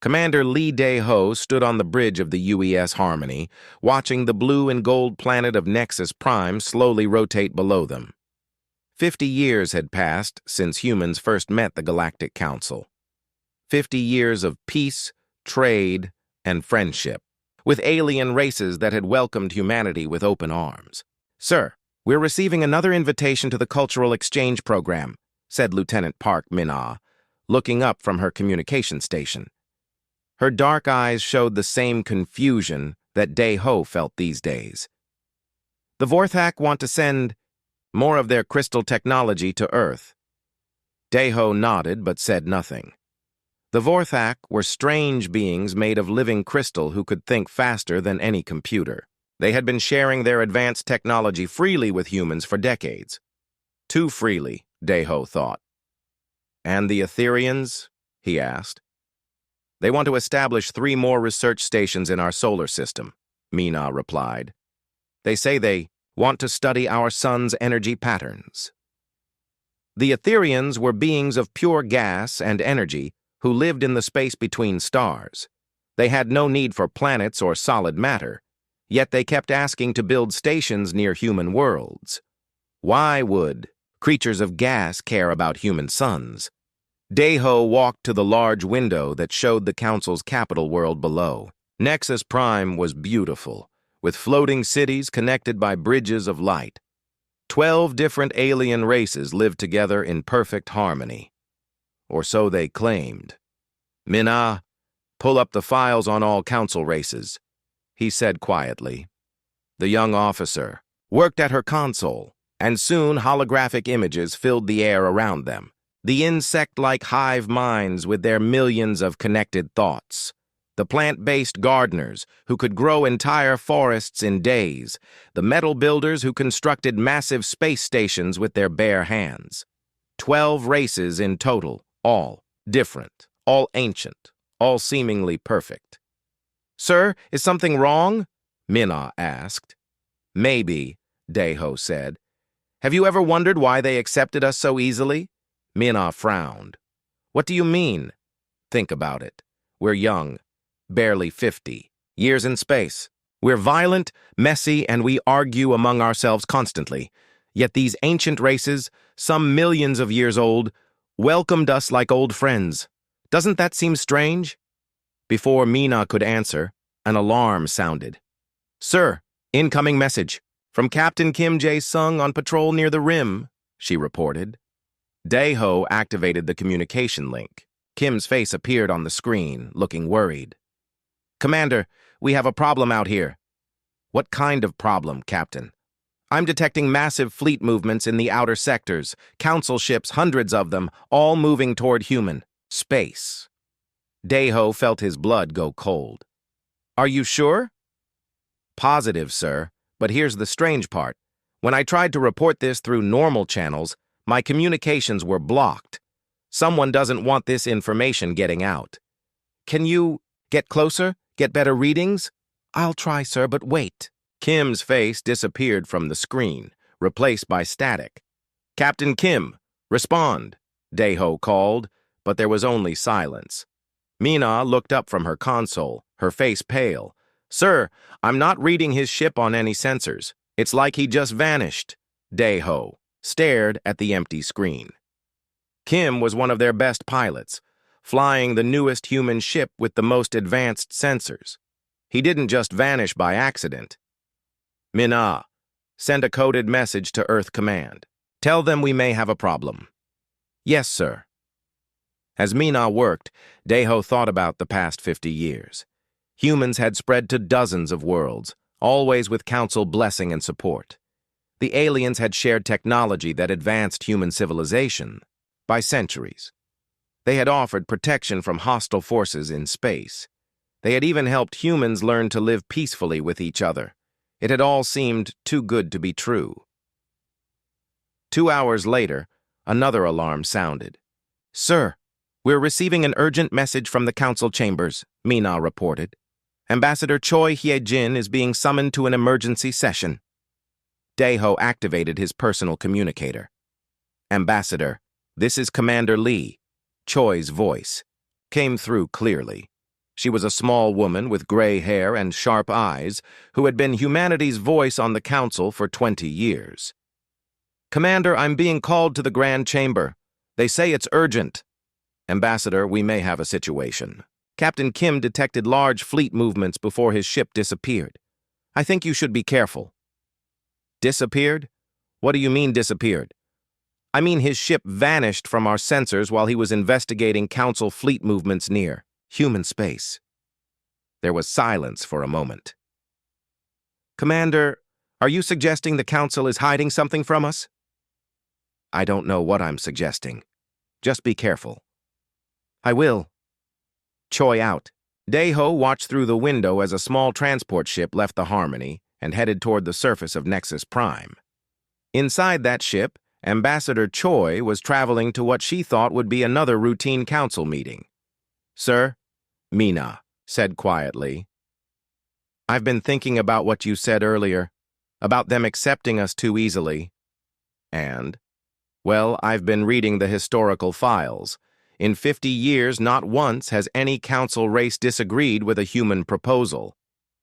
Commander Lee Dae-ho stood on the bridge of the UES Harmony, watching the blue and gold planet of Nexus Prime slowly rotate below them. 50 years had passed since humans first met the Galactic Council. 50 years of peace, trade, and friendship, with alien races that had welcomed humanity with open arms. "Sir, we're receiving another invitation to the Cultural Exchange Program," said Lieutenant Park Min-ah, looking up from her communication station. Her dark eyes showed the same confusion that Dae-ho felt these days. "The Vorthak want to send more of their crystal technology to Earth." Dae-ho nodded but said nothing. The Vorthak were strange beings made of living crystal who could think faster than any computer. They had been sharing their advanced technology freely with humans for decades. Too freely, Dae-ho thought. "And the Etherians?" he asked. "They want to establish 3 more research stations in our solar system," Min-ah replied. "They say they want to study our sun's energy patterns." The Etherians were beings of pure gas and energy who lived in the space between stars. They had no need for planets or solid matter, yet they kept asking to build stations near human worlds. Why would creatures of gas care about human suns? Dae-ho walked to the large window that showed the Council's capital world below. Nexus Prime was beautiful, with floating cities connected by bridges of light. 12 different alien races lived together in perfect harmony. Or so they claimed. "Min-ah, pull up the files on all Council races," he said quietly. The young officer worked at her console, and soon holographic images filled the air around them. The insect-like hive minds with their millions of connected thoughts. The plant-based gardeners who could grow entire forests in days. The metal builders who constructed massive space stations with their bare hands. 12 races in total, all different, all ancient, all seemingly perfect. "Sir, is something wrong?" Min-ah asked. "Maybe," Dae-ho said. "Have you ever wondered why they accepted us so easily?" Min-ah frowned. "What do you mean?" "Think about it. We're young, barely 50, years in space. We're violent, messy, and we argue among ourselves constantly. Yet these ancient races, some millions of years old, welcomed us like old friends. Doesn't that seem strange?" Before Min-ah could answer, an alarm sounded. "Sir, incoming message. From Captain Kim Jae-sung on patrol near the rim," she reported. Dae-ho activated the communication link. Kim's face appeared on the screen, looking worried. "Commander, we have a problem out here." "What kind of problem, Captain?" "I'm detecting massive fleet movements in the outer sectors, Council ships, hundreds of them, all moving toward human space." Dae-ho felt his blood go cold. "Are you sure?" "Positive, sir, but here's the strange part. When I tried to report this through normal channels, my communications were blocked. Someone doesn't want this information getting out." "Can you get closer, get better readings?" "I'll try, sir, but wait." Kim's face disappeared from the screen, replaced by static. "Captain Kim, respond," Dae-ho called, but there was only silence. Min-ah looked up from her console, her face pale. "Sir, I'm not reading his ship on any sensors. It's like he just vanished." Dae-ho stared at the empty screen. Kim was one of their best pilots, flying the newest human ship with the most advanced sensors. He didn't just vanish by accident. "Min-ah, send a coded message to Earth Command. Tell them we may have a problem." "Yes, sir." As Min-ah worked, Dae-ho thought about the past 50 years. Humans had spread to dozens of worlds, always with Council blessing and support. The aliens had shared technology that advanced human civilization by centuries. They had offered protection from hostile forces in space. They had even helped humans learn to live peacefully with each other. It had all seemed too good to be true. 2 hours later, another alarm sounded. "Sir, we're receiving an urgent message from the Council chambers," Min-ah reported. "Ambassador Choi Hye-jin is being summoned to an emergency session." Dae-ho activated his personal communicator. "Ambassador, this is Commander Lee." Choi's voice came through clearly. She was a small woman with gray hair and sharp eyes who had been humanity's voice on the council for 20 years. "Commander, I'm being called to the Grand Chamber. They say it's urgent." "Ambassador, we may have a situation." Captain Kim detected large fleet movements before his ship disappeared. "I think you should be careful." "Disappeared? What do you mean disappeared?" "I mean his ship vanished from our sensors while he was investigating Council fleet movements near human space." There was silence for a moment. "Commander, are you suggesting the Council is hiding something from us?" "I don't know what I'm suggesting. Just be careful." "I will." Choi out. Daeho watched through the window as a small transport ship left the Harmony and headed toward the surface of Nexus Prime. Inside that ship, Ambassador Choi was traveling to what she thought would be another routine council meeting. "Sir," Mina said quietly, "I've been thinking about what you said earlier, about them accepting us too easily. And, well, I've been reading the historical files. In 50 years, not once has any council race disagreed with a human proposal.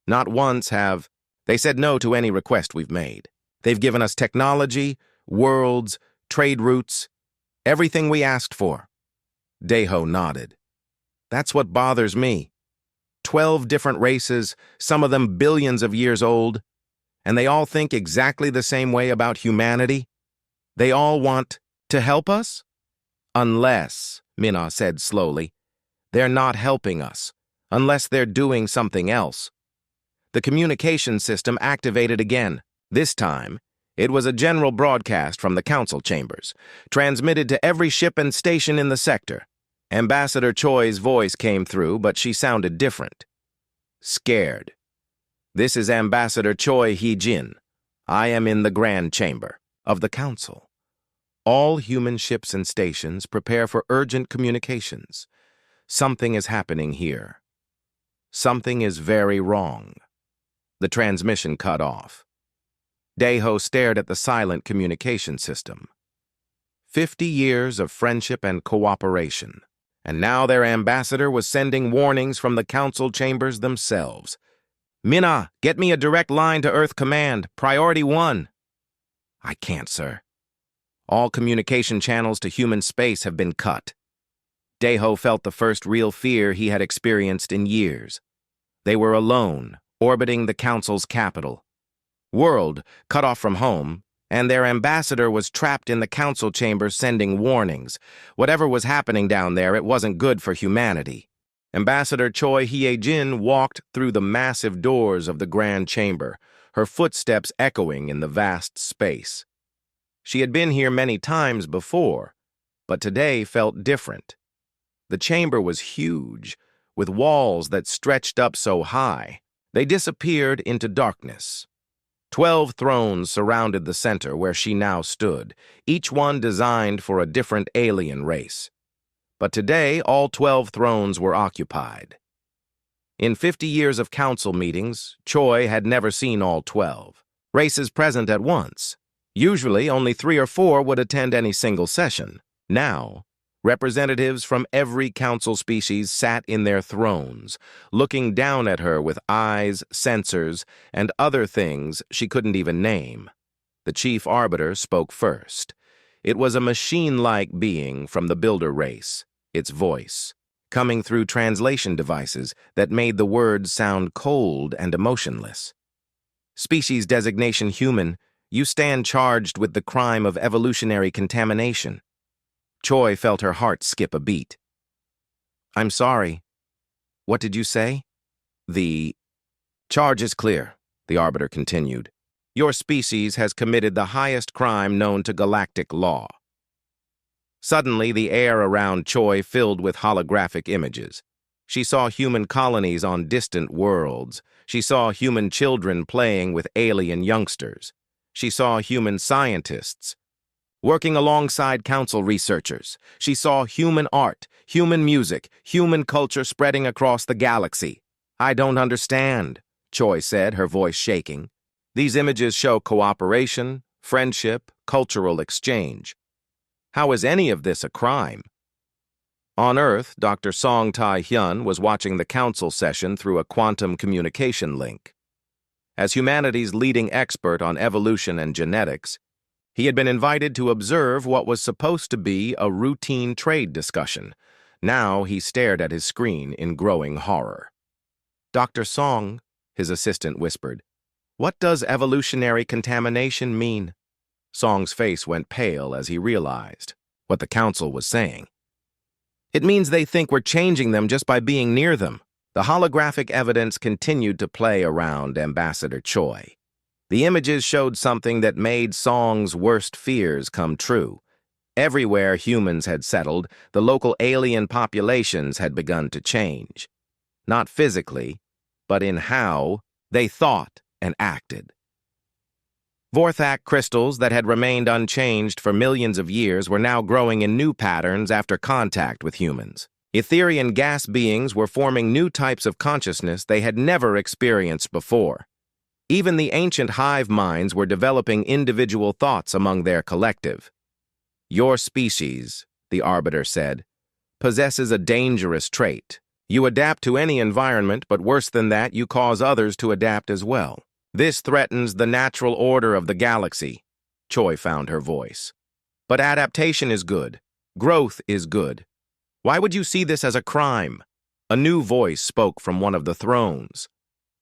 Not once have they said no to any request we've made. They've given us technology, worlds, trade routes, everything we asked for." Daeho nodded. "That's what bothers me. 12 different races, some of them billions of years old, and they all think exactly the same way about humanity. They all want to help us? Unless," Mina said slowly, "they're not helping us, unless they're doing something else." The communication system activated again. This time, it was a general broadcast from the council chambers, transmitted to every ship and station in the sector. Ambassador Choi's voice came through, but she sounded different. Scared. "This is Ambassador Choi Hee-jin. I am in the Grand Chamber of the Council. All human ships and stations prepare for urgent communications. Something is happening here. Something is very wrong." The transmission cut off. Daeho stared at the silent communication system. 50 years of friendship and cooperation, and now their ambassador was sending warnings from the council chambers themselves. "Mina, get me a direct line to Earth Command, Priority 1. "I can't, sir. All communication channels to human space have been cut." Daeho felt the first real fear he had experienced in years. They were alone, orbiting the council's capital. World, cut off from home, and their ambassador was trapped in the council chamber sending warnings. Whatever was happening down there, it wasn't good for humanity. Ambassador Choi Hye-jin walked through the massive doors of the Grand Chamber, her footsteps echoing in the vast space. She had been here many times before, but today felt different. The chamber was huge, with walls that stretched up so high. They disappeared into darkness. 12 thrones surrounded the center where she now stood, each one designed for a different alien race. But today, all 12 thrones were occupied. In 50 years of council meetings, Choi had never seen all 12 races present at once. Usually, only 3 or 4 would attend any single session. Now, representatives from every council species sat in their thrones, looking down at her with eyes, sensors, and other things she couldn't even name. The chief arbiter spoke first. It was a machine-like being from the builder race, its voice, coming through translation devices that made the words sound cold and emotionless. "Species designation human, you stand charged with the crime of evolutionary contamination." Choi felt her heart skip a beat. "I'm sorry. What did you say?" "The charge is clear," the arbiter continued. "Your species has committed the highest crime known to galactic law." Suddenly, the air around Choi filled with holographic images. She saw human colonies on distant worlds. She saw human children playing with alien youngsters. She saw human scientists working alongside council researchers. She saw human art, human music, human culture spreading across the galaxy. "I don't understand," Choi said, her voice shaking. "These images show cooperation, friendship, cultural exchange. How is any of this a crime?" On Earth, Dr. Song Tai-hyun was watching the council session through a quantum communication link. As humanity's leading expert on evolution and genetics, he had been invited to observe what was supposed to be a routine trade discussion. Now he stared at his screen in growing horror. "Dr. Song," his assistant whispered, "what does evolutionary contamination mean?" Song's face went pale as he realized what the council was saying. "It means they think we're changing them just by being near them." The holographic evidence continued to play around Ambassador Choi. The images showed something that made Song's worst fears come true. Everywhere humans had settled, the local alien populations had begun to change. Not physically, but in how they thought and acted. Vorthak crystals that had remained unchanged for millions of years were now growing in new patterns after contact with humans. Etherian gas beings were forming new types of consciousness they had never experienced before. Even the ancient hive minds were developing individual thoughts among their collective. "Your species," the Arbiter said, "possesses a dangerous trait. You adapt to any environment, but worse than that, you cause others to adapt as well. This threatens the natural order of the galaxy." Choi found her voice. "But adaptation is good. Growth is good. Why would you see this as a crime?" A new voice spoke from one of the thrones.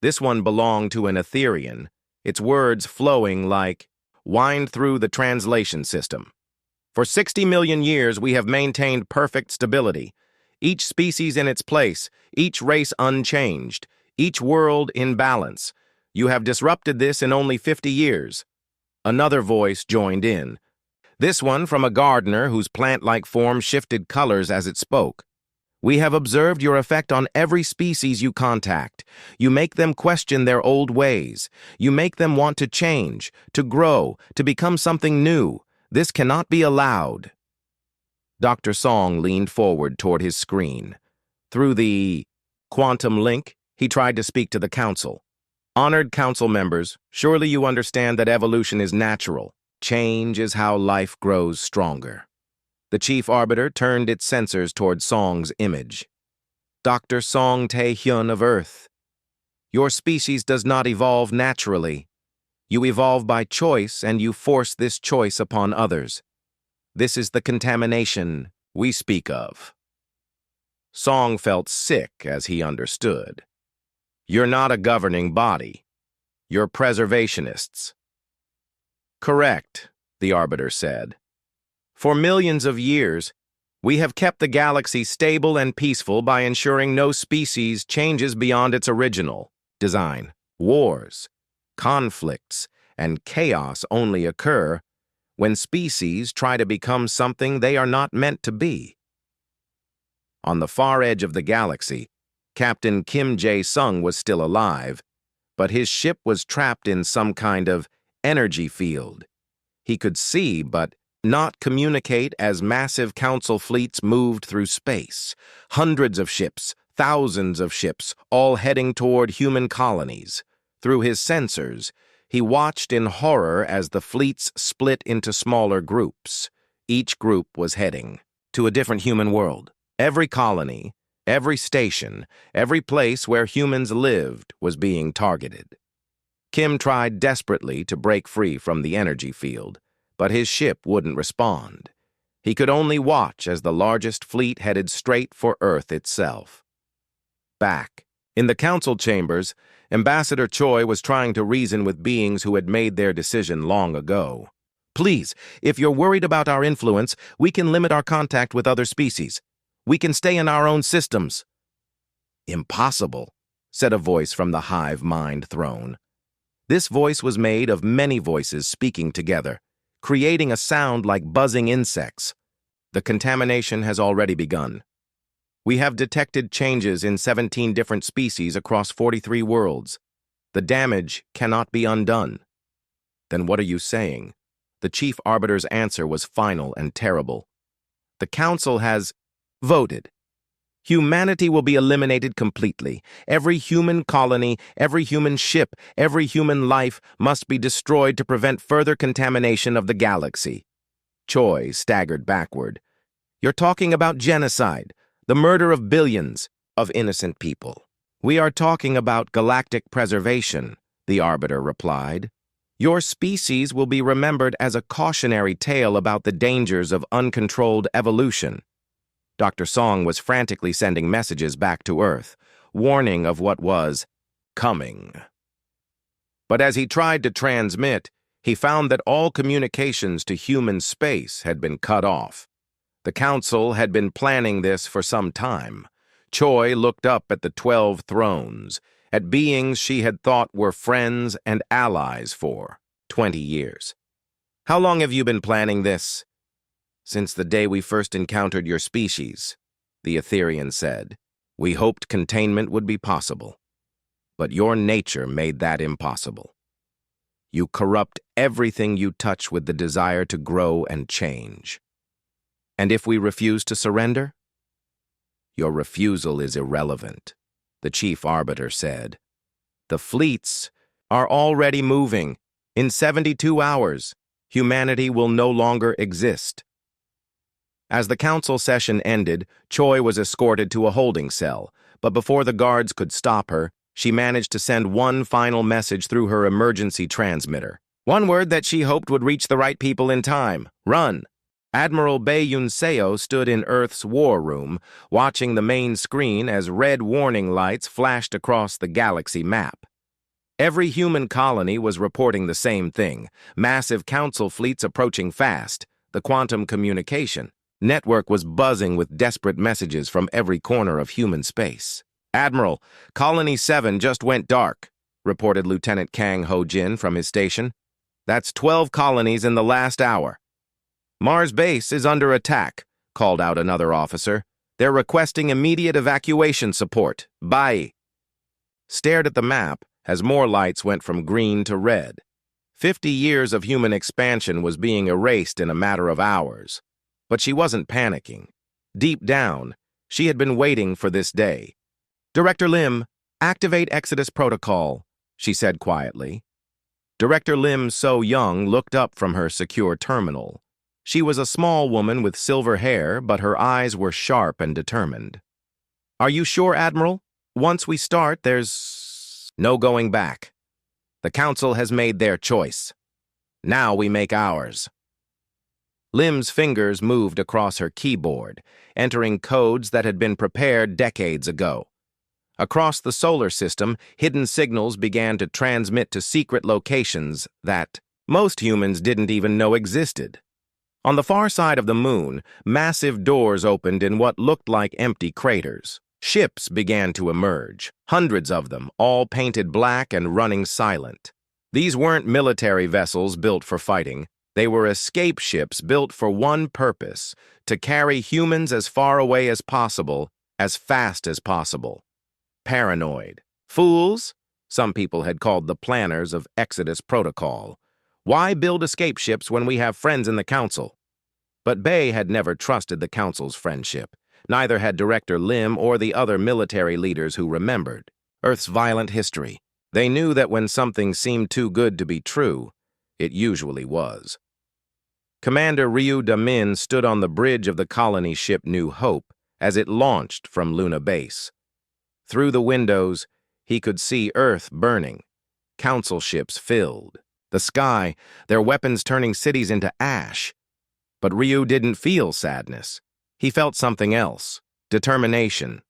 This one belonged to an Etherian, its words flowing like wind through the translation system. "For 60 million years, we have maintained perfect stability. Each species in its place, each race unchanged, each world in balance. You have disrupted this in only 50 years. Another voice joined in. This one from a gardener whose plant-like form shifted colors as it spoke. "We have observed your effect on every species you contact. You make them question their old ways. You make them want to change, to grow, to become something new. This cannot be allowed." Dr. Song leaned forward toward his screen. Through the quantum link, he tried to speak to the council. "Honored council members, surely you understand that evolution is natural. Change is how life grows stronger." The Chief Arbiter turned its sensors toward Song's image. "Dr. Song Tae-hyun of Earth, your species does not evolve naturally. You evolve by choice, and you force this choice upon others. This is the contamination we speak of." Song felt sick as he understood. "You're not a governing body. You're preservationists." "Correct," the Arbiter said. "For millions of years, we have kept the galaxy stable and peaceful by ensuring no species changes beyond its original design. Wars, conflicts, and chaos only occur when species try to become something they are not meant to be." On the far edge of the galaxy, Captain Kim Jae-sung was still alive, but his ship was trapped in some kind of energy field. He could see, but not communicate as massive council fleets moved through space. Hundreds of ships, thousands of ships, all heading toward human colonies. Through his sensors, he watched in horror as the fleets split into smaller groups. Each group was heading to a different human world. Every colony, every station, every place where humans lived was being targeted. Kim tried desperately to break free from the energy field, but his ship wouldn't respond. He could only watch as the largest fleet headed straight for Earth itself. Back, in the council chambers, Ambassador Choi was trying to reason with beings who had made their decision long ago. "Please, if you're worried about our influence, we can limit our contact with other species. We can stay in our own systems." "Impossible," said a voice from the hive mind throne. This voice was made of many voices speaking together, creating a sound like buzzing insects. "The contamination has already begun. We have detected changes in 17 different species across 43 worlds. The damage cannot be undone." "Then what are you saying?" The Chief Arbiter's answer was final and terrible. "The Council has voted. Humanity will be eliminated completely. Every human colony, every human ship, every human life must be destroyed to prevent further contamination of the galaxy." Choi staggered backward. "You're talking about genocide. the murder of billions of innocent people. We are talking about galactic preservation, the Arbiter replied. Your species will be remembered as a cautionary tale about the dangers of uncontrolled evolution. Dr. Song was frantically sending messages back to Earth, warning of what was coming. But as he tried to transmit, he found that all communications to human space had been cut off. The Council had been planning this for some time. Choi looked up at the 12 thrones, at beings she had thought were friends and allies for 20 years. How long have you been planning this? Since the day we first encountered your species, the Etherian said. We hoped containment would be possible. But your nature made that impossible. You corrupt everything you touch with the desire to grow and change. And if we refuse to surrender? Your refusal is irrelevant, the Chief Arbiter said. The fleets are already moving. In 72 hours, humanity will no longer exist. As the council session ended, Choi was escorted to a holding cell, but before the guards could stop her, she managed to send one final message through her emergency transmitter. One word that she hoped would reach the right people in time. Run! Admiral Bae Yun-seo stood in Earth's war room, watching the main screen as red warning lights flashed across the galaxy map. Every human colony was reporting the same thing. Massive council fleets approaching fast. The quantum communication network was buzzing with desperate messages from every corner of human space. Admiral, Colony 7 just went dark, reported Lieutenant Kang Ho-jin from his station. That's 12 colonies in the last hour. Mars base is under attack, called out another officer. They're requesting immediate evacuation support. Bye. Stared at the map as more lights went from green to red. 50 years of human expansion was being erased in a matter of hours. But she wasn't panicking. Deep down, she had been waiting for this day. Director Lim, activate Exodus Protocol, she said quietly. Director Lim So-young looked up from her secure terminal. She was a small woman with silver hair, but her eyes were sharp and determined. Are you sure, Admiral? Once we start, there's no going back. The Council has made their choice. Now we make ours. Lim's fingers moved across her keyboard, entering codes that had been prepared decades ago. Across the solar system, hidden signals began to transmit to secret locations that most humans didn't even know existed. On the far side of the moon, massive doors opened in what looked like empty craters. Ships began to emerge, hundreds of them, all painted black and running silent. These weren't military vessels built for fighting. They were escape ships built for one purpose, to carry humans as far away as possible, as fast as possible. Paranoid. Fools? Some people had called the planners of Exodus Protocol. Why build escape ships when we have friends in the Council? But Bae had never trusted the Council's friendship. Neither had Director Lim or the other military leaders who remembered Earth's violent history. They knew that when something seemed too good to be true, it usually was. Commander Ryu Da-min stood on the bridge of the colony ship New Hope as it launched from Luna Base. Through the windows, he could see Earth burning, Council ships filled. The sky, their weapons turning cities into ash. But Ryu didn't feel sadness. He felt something else, determination.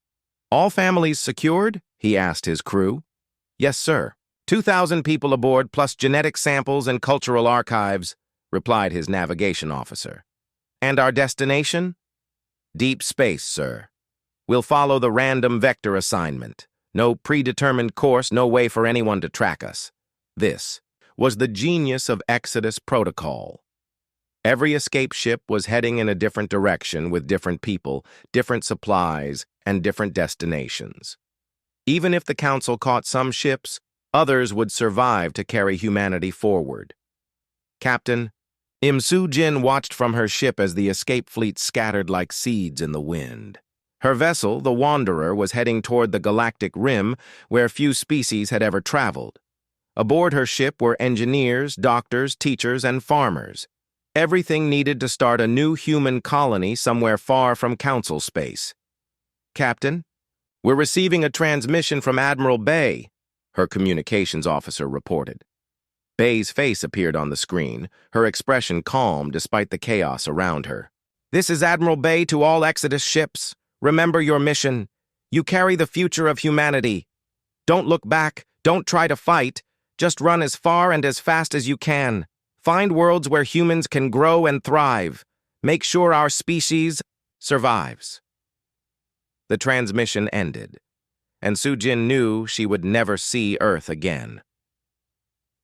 All families secured? He asked his crew. Yes, sir. 2,000 people aboard plus genetic samples and cultural archives, replied his navigation officer. And our destination? Deep space, sir. We'll follow the random vector assignment. No predetermined course, no way for anyone to track us. This was the genius of Exodus Protocol. Every escape ship was heading in a different direction with different people, different supplies, and different destinations. Even if the Council caught some ships, others would survive to carry humanity forward. Captain, Im Soo-jin watched from her ship as the escape fleet scattered like seeds in the wind. Her vessel, the Wanderer, was heading toward the galactic rim where few species had ever traveled. Aboard her ship were engineers, doctors, teachers, and farmers. Everything needed to start a new human colony somewhere far from Council space. "Captain, we're receiving a transmission from Admiral Bay," her communications officer reported. Bay's face appeared on the screen, her expression calm despite the chaos around her. "This is Admiral Bay to all Exodus ships. Remember your mission. You carry the future of humanity. Don't look back, don't try to fight. Just run as far and as fast as you can. Find worlds where humans can grow and thrive. Make sure our species survives." The transmission ended, and Sujin knew she would never see Earth again.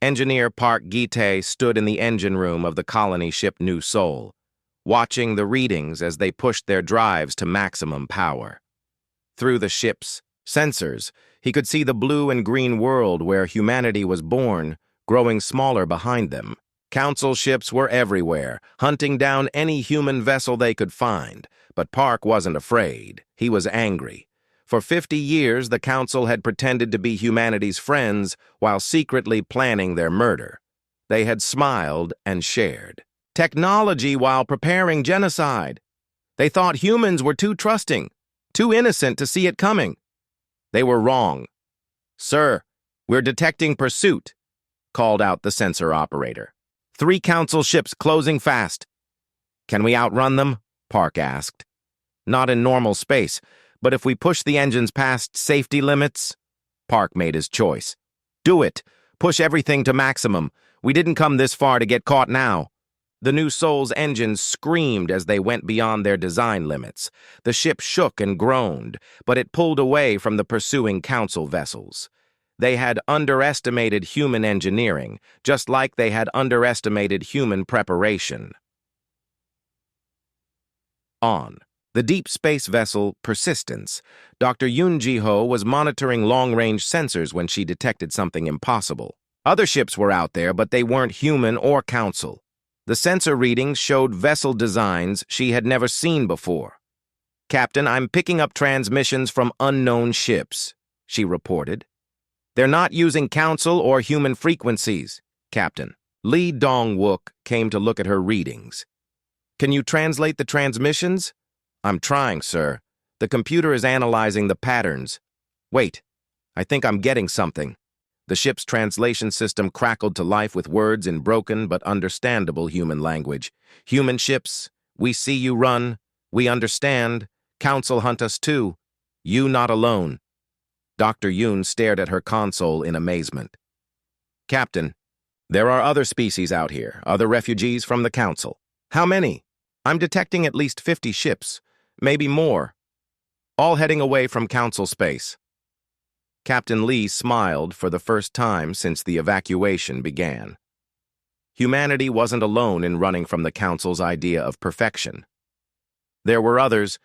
Engineer Park Gite stood in the engine room of the colony ship New Seoul, watching the readings as they pushed their drives to maximum power. Through the ship's sensors, he could see the blue and green world where humanity was born, growing smaller behind them. Council ships were everywhere, hunting down any human vessel they could find. But Park wasn't afraid. He was angry. For 50 years, the Council had pretended to be humanity's friends while secretly planning their murder. They had smiled and shared technology while preparing genocide. They thought humans were too trusting, too innocent to see it coming. They were wrong. "Sir, we're detecting pursuit," called out the sensor operator. 3 Council ships closing fast." "Can we outrun them?" Park asked. "Not in normal space, but if we push the engines past safety limits." Park made his choice. "Do it. Push everything to maximum. We didn't come this far to get caught now." The New Seoul's engines screamed as they went beyond their design limits. The ship shook and groaned, but it pulled away from the pursuing Council vessels. They had underestimated human engineering, just like they had underestimated human preparation. On the deep space vessel Persistence, Dr. Yoon Ji-ho was monitoring long-range sensors when she detected something impossible. Other ships were out there, but they weren't human or Council. The sensor readings showed vessel designs she had never seen before. "Captain, I'm picking up transmissions from unknown ships," she reported. "They're not using Council or human frequencies, Captain." Lee Dong-wook came to look at her readings. "Can you translate the transmissions?" "I'm trying, sir. The computer is analyzing the patterns." "Wait, I think I'm getting something." The ship's translation system crackled to life with words in broken but understandable human language. "Human ships, we see you run. We understand. Council hunt us too. You not alone." Dr. Yoon stared at her console in amazement. "Captain, there are other species out here, other refugees from the Council." "How many?" "I'm detecting at least 50 ships, maybe more. All heading away from Council space." Captain Lee smiled for the first time since the evacuation began. Humanity wasn't alone in running from the Council's idea of perfection. There were others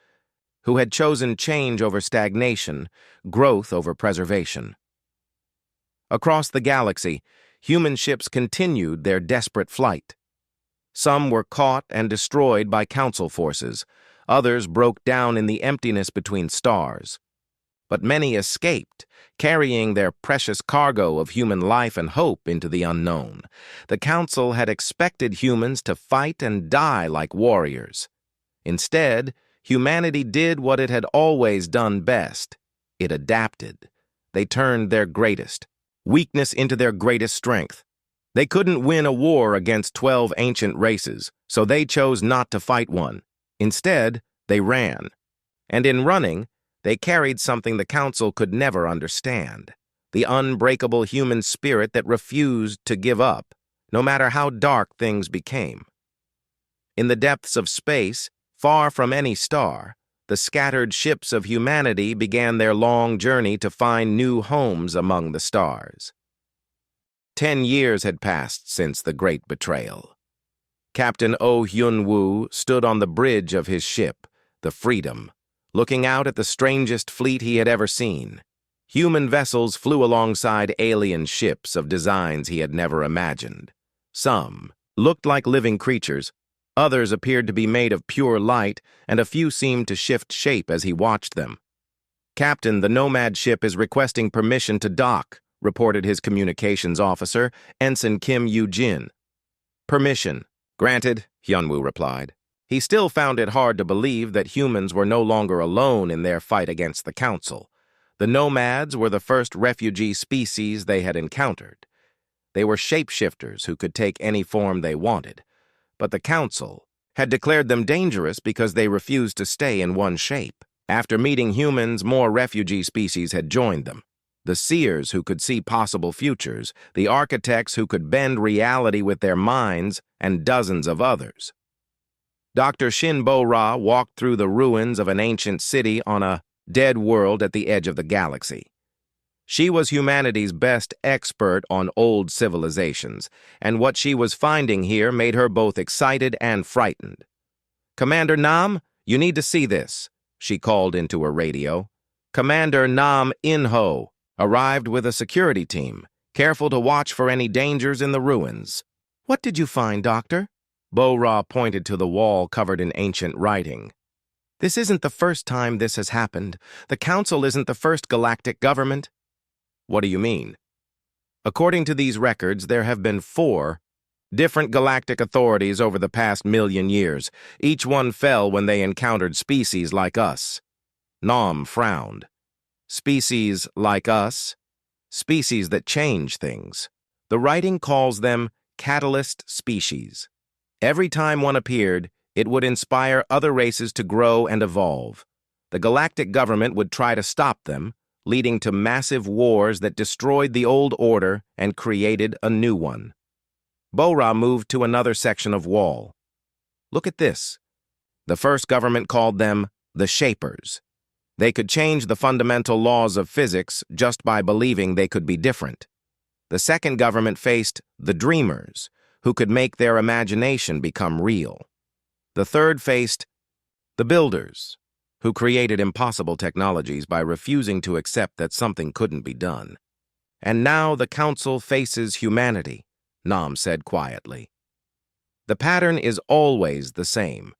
who had chosen change over stagnation, growth over preservation. Across the galaxy, human ships continued their desperate flight. Some were caught and destroyed by Council forces. Others broke down in the emptiness between stars. But many escaped, carrying their precious cargo of human life and hope into the unknown. The Council had expected humans to fight and die like warriors. Instead, humanity did what it had always done best. It adapted. They turned their greatest weakness into their greatest strength. They couldn't win a war against 12 ancient races, so they chose not to fight one. Instead, they ran. And in running, they carried something the Council could never understand: the unbreakable human spirit that refused to give up, no matter how dark things became. In the depths of space, far from any star, the scattered ships of humanity began their long journey to find new homes among the stars. 10 years had passed since the Great Betrayal. Captain Oh Hyun-woo stood on the bridge of his ship, the Freedom, looking out at the strangest fleet he had ever seen. Human vessels flew alongside alien ships of designs he had never imagined. Some looked like living creatures, others appeared to be made of pure light, and a few seemed to shift shape as he watched them. "Captain, the Nomad ship is requesting permission to dock," reported his communications officer, Ensign Kim Yoo-jin. "Permission. Granted," Hyun-woo replied. He still found it hard to believe that humans were no longer alone in their fight against the Council. The nomads were the first refugee species they had encountered. They were shapeshifters who could take any form they wanted, but the Council had declared them dangerous because they refused to stay in one shape. After meeting humans, more refugee species had joined them. The seers who could see possible futures, the architects who could bend reality with their minds, and dozens of others. Dr. Shin Bo-Ra walked through the ruins of an ancient city on a dead world at the edge of the galaxy. She was humanity's best expert on old civilizations, and what she was finding here made her both excited and frightened. "Commander Nam, you need to see this," she called into her radio. Commander Nam In-ho arrived with a security team, careful to watch for any dangers in the ruins. "What did you find, Doctor?" Bo-Ra pointed to the wall covered in ancient writing. "This isn't the first time this has happened. The Council isn't the first galactic government." "What do you mean?" "According to these records, there have been 4 different galactic authorities over the past 1,000,000 years. Each one fell when they encountered species like us." Nam frowned. "Species like us? Species that change things. The writing calls them catalyst species. Every time one appeared, it would inspire other races to grow and evolve. The galactic government would try to stop them, leading to massive wars that destroyed the old order and created a new one." Bo-Ra moved to another section of wall. "Look at this. The first government called them the Shapers. They could change the fundamental laws of physics just by believing they could be different. The second government faced the Dreamers, who could make their imagination become real. The third faced the Builders, who created impossible technologies by refusing to accept that something couldn't be done. And now the Council faces humanity," Nam said quietly. "The pattern is always the same.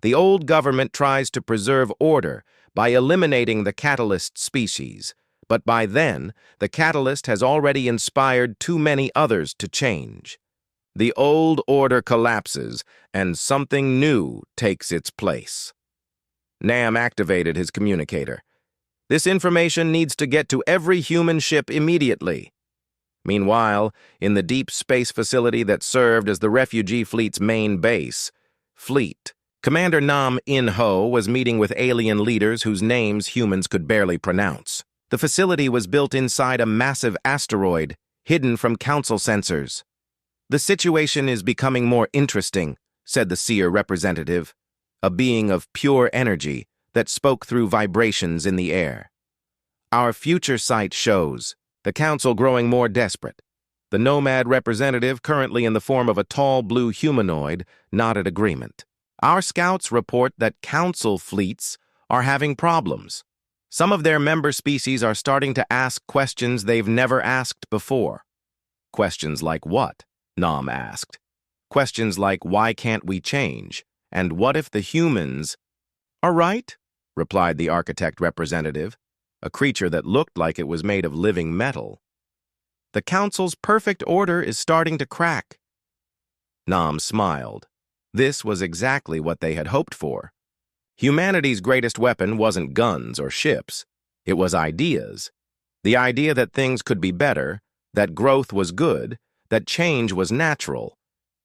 The old government tries to preserve order by eliminating the catalyst species, but by then, the catalyst has already inspired too many others to change. The old order collapses, and something new takes its place." Nam activated his communicator. "This information needs to get to every human ship immediately." Meanwhile, in the deep space facility that served as the refugee fleet's main base, Commander Nam In-ho was meeting with alien leaders whose names humans could barely pronounce. The facility was built inside a massive asteroid, hidden from Council sensors. "The situation is becoming more interesting," said the seer representative, a being of pure energy that spoke through vibrations in the air. "Our future sight shows the Council growing more desperate." The nomad representative, currently in the form of a tall blue humanoid, nodded agreement. "Our scouts report that Council fleets are having problems. Some of their member species are starting to ask questions they've never asked before." "Questions like what?" Nam asked. "Questions like, why can't we change? And what if the humans—" "Are right," replied the architect representative, a creature that looked like it was made of living metal. "The Council's perfect order is starting to crack." Nam smiled. This was exactly what they had hoped for. Humanity's greatest weapon wasn't guns or ships. It was ideas. The idea that things could be better, that growth was good, that change was natural.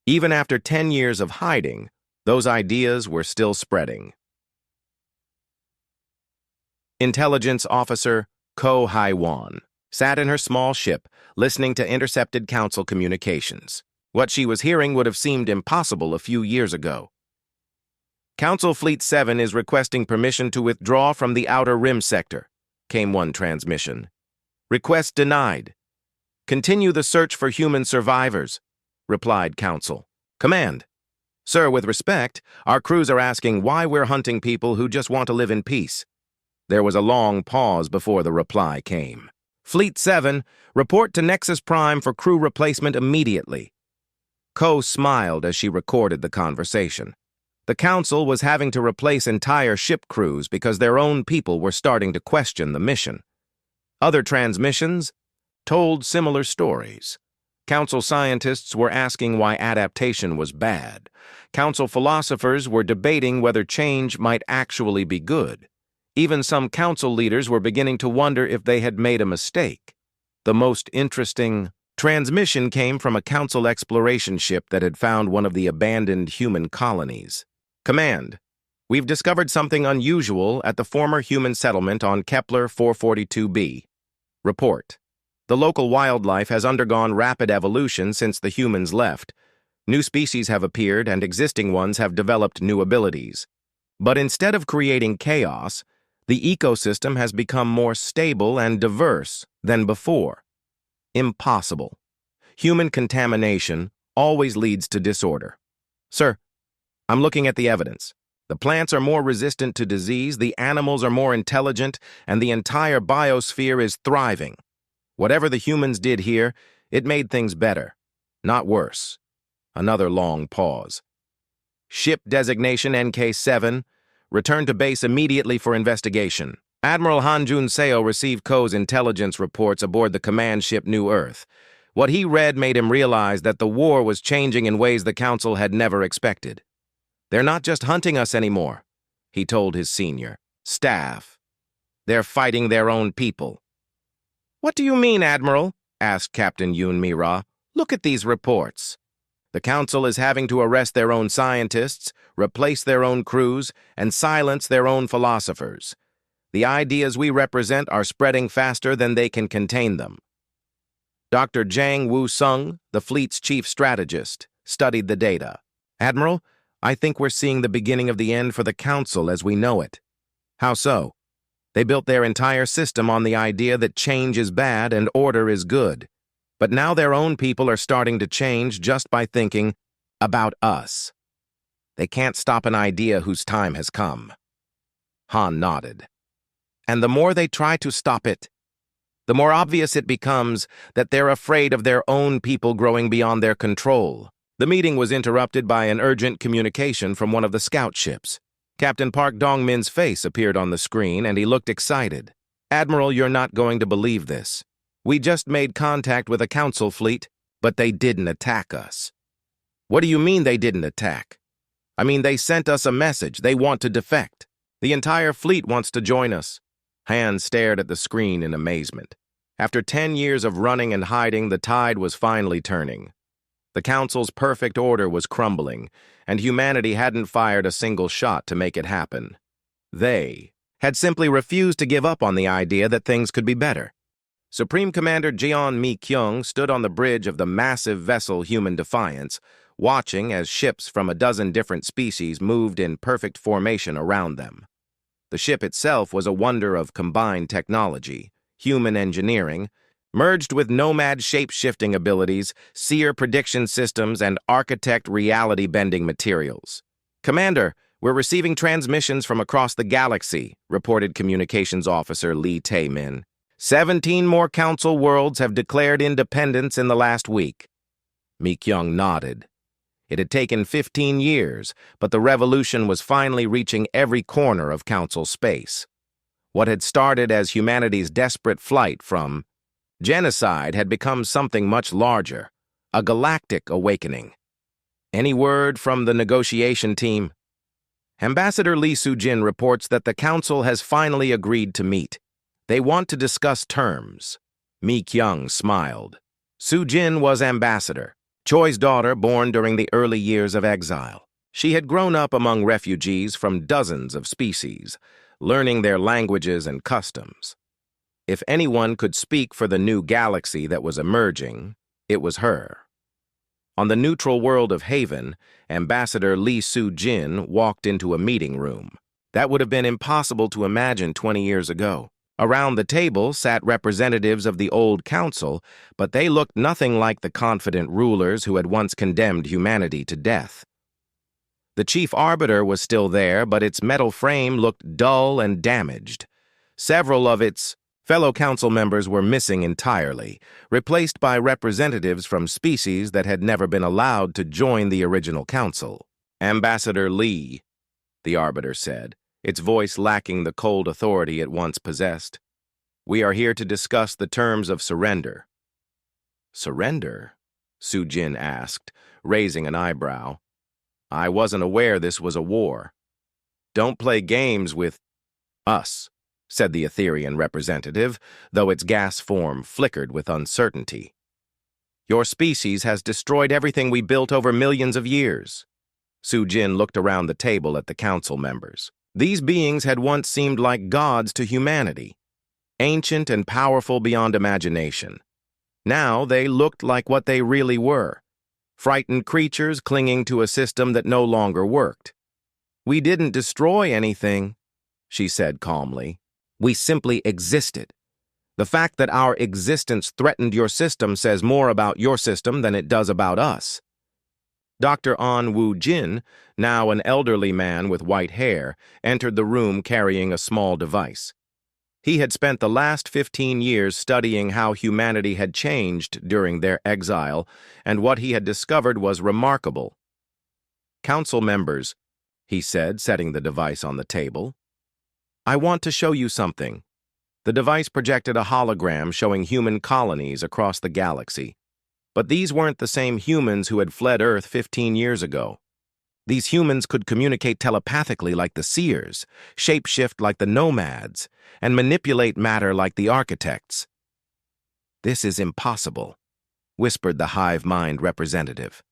Even after 10 years of hiding, those ideas were still spreading. Intelligence Officer Ko Hai-wan sat in her small ship, listening to intercepted Council communications. What she was hearing would have seemed impossible a few years ago. "Council Fleet 7 is requesting permission to withdraw from the Outer Rim sector," came one transmission. "Request denied. Continue the search for human survivors," replied Council. "Command. Sir, with respect, our crews are asking why we're hunting people who just want to live in peace." There was a long pause before the reply came. "Fleet 7, report to Nexus Prime for crew replacement immediately." Ko smiled as she recorded the conversation. The Council was having to replace entire ship crews because their own people were starting to question the mission. Other transmissions told similar stories. Council scientists were asking why adaptation was bad. Council philosophers were debating whether change might actually be good. Even some council leaders were beginning to wonder if they had made a mistake. The most interesting transmission came from a council exploration ship that had found one of the abandoned human colonies. Command, we've discovered something unusual at the former human settlement on Kepler 442b. Report. The local wildlife has undergone rapid evolution since the humans left. New species have appeared and existing ones have developed new abilities. But instead of creating chaos, the ecosystem has become more stable and diverse than before. Impossible. Human contamination always leads to disorder. Sir, I'm looking at the evidence. The plants are more resistant to disease, the animals are more intelligent, and the entire biosphere is thriving. Whatever the humans did here, it made things better, not worse. Another long pause. Ship designation NK-7. Return to base immediately for investigation. Admiral Hanjun Seo received Ko's intelligence reports aboard the command ship New Earth. What he read made him realize that the war was changing in ways the Council had never expected. They're not just hunting us anymore, he told his senior staff. They're fighting their own people. What do you mean, Admiral? Asked Captain Yoon Mi-ra. Look at these reports. The Council is having to arrest their own scientists, replace their own crews, and silence their own philosophers. The ideas we represent are spreading faster than they can contain them. Dr. Jang Woo-sung, the fleet's chief strategist, studied the data. Admiral, I think we're seeing the beginning of the end for the Council as we know it. How so? They built their entire system on the idea that change is bad and order is good. But now their own people are starting to change just by thinking about us. They can't stop an idea whose time has come. Han nodded. And the more they try to stop it, the more obvious it becomes that they're afraid of their own people growing beyond their control. The meeting was interrupted by an urgent communication from one of the scout ships. Captain Park Dong-min's face appeared on the screen, and he looked excited. Admiral, you're not going to believe this. We just made contact with a Council fleet, but they didn't attack us. What do you mean they didn't attack? I mean, they sent us a message. They want to defect. The entire fleet wants to join us. Han stared at the screen in amazement. After 10 years of running and hiding, the tide was finally turning. The Council's perfect order was crumbling, and humanity hadn't fired a single shot to make it happen. They had simply refused to give up on the idea that things could be better. Supreme Commander Jeon Mi-kyung stood on the bridge of the massive vessel Human Defiance, watching as ships from a dozen different species moved in perfect formation around them. The ship itself was a wonder of combined technology, human engineering, merged with nomad shape-shifting abilities, seer prediction systems, and architect reality-bending materials. Commander, we're receiving transmissions from across the galaxy, reported Communications Officer Lee Tae-min. 17 more Council worlds have declared independence in the last week. Mi-kyung nodded. It had taken 15 years, but the revolution was finally reaching every corner of Council space. What had started as humanity's desperate flight from genocide had become something much larger, a galactic awakening. Any word from the negotiation team? Ambassador Lee Soo-jin reports that the Council has finally agreed to meet. They want to discuss terms. Mi-kyung smiled. Soo-jin was ambassador, Choi's daughter born during the early years of exile. She had grown up among refugees from dozens of species, learning their languages and customs. If anyone could speak for the new galaxy that was emerging, it was her. On the neutral world of Haven, Ambassador Lee Soo-jin walked into a meeting room. That would have been impossible to imagine 20 years ago. Around the table sat representatives of the old council, but they looked nothing like the confident rulers who had once condemned humanity to death. The chief arbiter was still there, but its metal frame looked dull and damaged. Several of its fellow council members were missing entirely, replaced by representatives from species that had never been allowed to join the original council. Ambassador Lee, the arbiter said, its voice lacking the cold authority it once possessed. We are here to discuss the terms of surrender. Surrender? Su-Jin asked, raising an eyebrow. I wasn't aware this was a war. Don't play games with us, said the Etherian representative, though its gas form flickered with uncertainty. Your species has destroyed everything we built over millions of years. Su-Jin looked around the table at the council members. These beings had once seemed like gods to humanity, ancient and powerful beyond imagination. Now they looked like what they really were, frightened creatures clinging to a system that no longer worked. We didn't destroy anything, she said calmly. We simply existed. The fact that our existence threatened your system says more about your system than it does about us. Dr. An Wu-Jin, now an elderly man with white hair, entered the room carrying a small device. He had spent the last 15 years studying how humanity had changed during their exile, and what he had discovered was remarkable. Council members, he said, setting the device on the table. I want to show you something. The device projected a hologram showing human colonies across the galaxy. But these weren't the same humans who had fled Earth 15 years ago. These humans could communicate telepathically like the seers, shapeshift like the nomads, and manipulate matter like the architects. This is impossible, whispered the hive mind representative.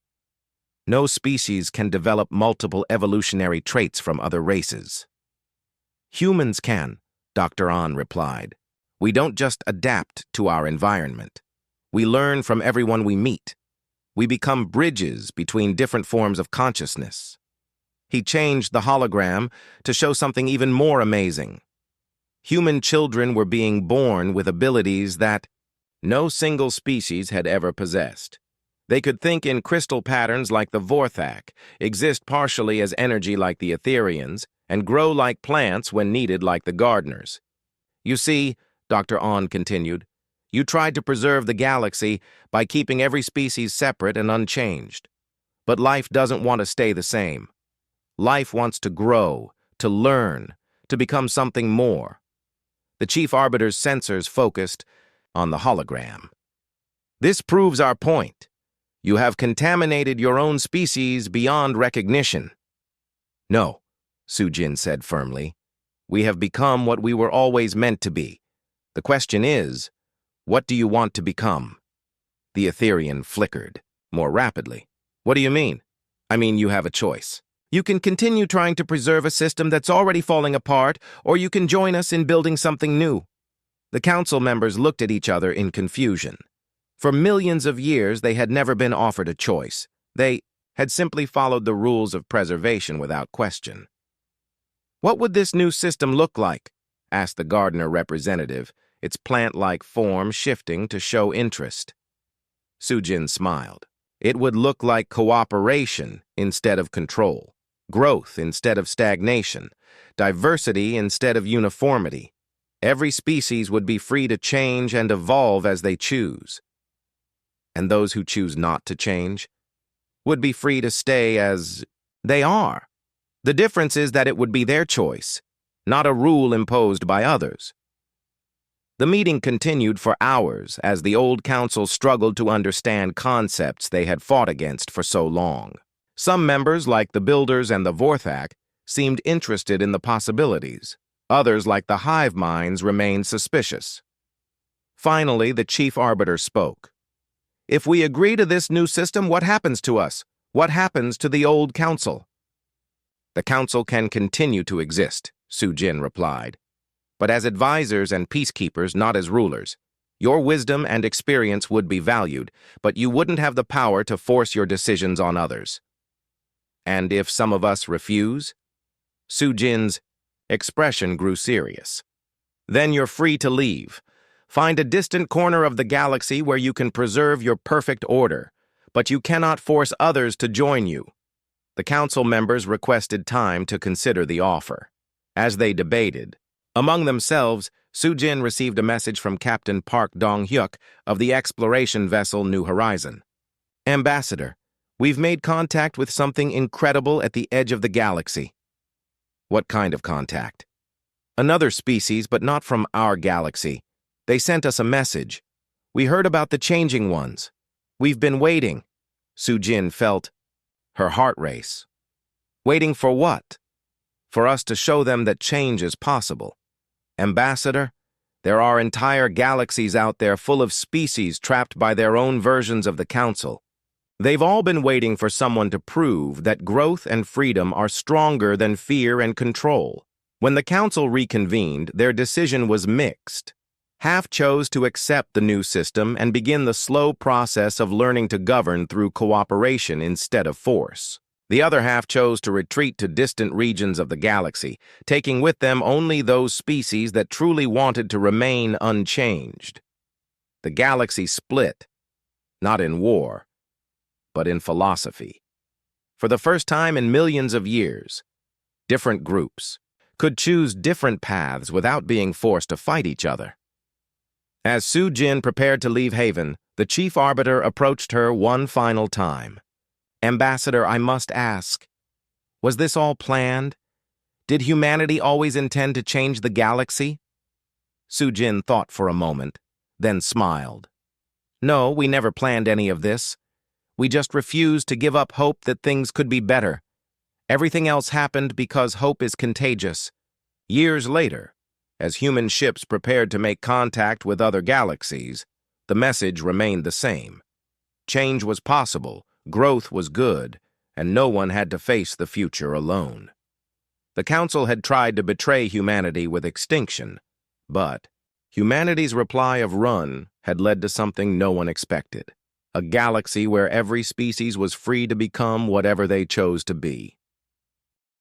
No species can develop multiple evolutionary traits from other races. Humans can, Dr. An replied. We don't just adapt to our environment. We learn from everyone we meet. We become bridges between different forms of consciousness. He changed the hologram to show something even more amazing. Human children were being born with abilities that no single species had ever possessed. They could think in crystal patterns like the Vorthak, exist partially as energy like the Etherians, and grow like plants when needed like the gardeners. You see, Dr. An continued, you tried to preserve the galaxy by keeping every species separate and unchanged. But life doesn't want to stay the same. Life wants to grow, to learn, to become something more. The Chief Arbiter's sensors focused on the hologram. This proves our point. You have contaminated your own species beyond recognition. No, Su-Jin said firmly. We have become what we were always meant to be. The question is, what do you want to become? The Etherian flickered, more rapidly. What do you mean? I mean, you have a choice. You can continue trying to preserve a system that's already falling apart, or you can join us in building something new. The council members looked at each other in confusion. For millions of years, they had never been offered a choice. They had simply followed the rules of preservation without question. What would this new system look like? Asked the gardener representative, its plant-like form shifting to show interest. Su-Jin smiled. It would look like cooperation instead of control, growth instead of stagnation, diversity instead of uniformity. Every species would be free to change and evolve as they choose. And those who choose not to change would be free to stay as they are. The difference is that it would be their choice, not a rule imposed by others. The meeting continued for hours as the old council struggled to understand concepts they had fought against for so long. Some members, like the Builders and the Vorthak, seemed interested in the possibilities. Others, like the hive minds, remained suspicious. Finally, the Chief Arbiter spoke. If we agree to this new system, what happens to us? What happens to the old council? The council can continue to exist, Su-Jin replied. But as advisors and peacekeepers, not as rulers. Your wisdom and experience would be valued, but you wouldn't have the power to force your decisions on others. And if some of us refuse? Su-Jin's expression grew serious. Then you're free to leave. Find a distant corner of the galaxy where you can preserve your perfect order, but you cannot force others to join you. The council members requested time to consider the offer. As they debated, among themselves, Su-Jin received a message from Captain Park Dong-hyuk of the exploration vessel New Horizon. Ambassador, we've made contact with something incredible at the edge of the galaxy. What kind of contact? Another species, but not from our galaxy. They sent us a message. We heard about the Changing Ones. We've been waiting. Sujin felt her heart race. Waiting for what? For us to show them that change is possible. Ambassador, there are entire galaxies out there full of species trapped by their own versions of the Council. They've all been waiting for someone to prove that growth and freedom are stronger than fear and control. When the Council reconvened, their decision was mixed. Half chose to accept the new system and begin the slow process of learning to govern through cooperation instead of force. The other half chose to retreat to distant regions of the galaxy, taking with them only those species that truly wanted to remain unchanged. The galaxy split, not in war, but in philosophy. For the first time in millions of years, different groups could choose different paths without being forced to fight each other. As Sujin prepared to leave Haven, the Chief Arbiter approached her one final time. Ambassador, I must ask, was this all planned? Did humanity always intend to change the galaxy? Sujin thought for a moment, then smiled. No, we never planned any of this. We just refused to give up hope that things could be better. Everything else happened because hope is contagious. Years later, as human ships prepared to make contact with other galaxies, the message remained the same. Change was possible, growth was good, and no one had to face the future alone. The Council had tried to betray humanity with extinction, but humanity's reply of run had led to something no one expected. A galaxy where every species was free to become whatever they chose to be.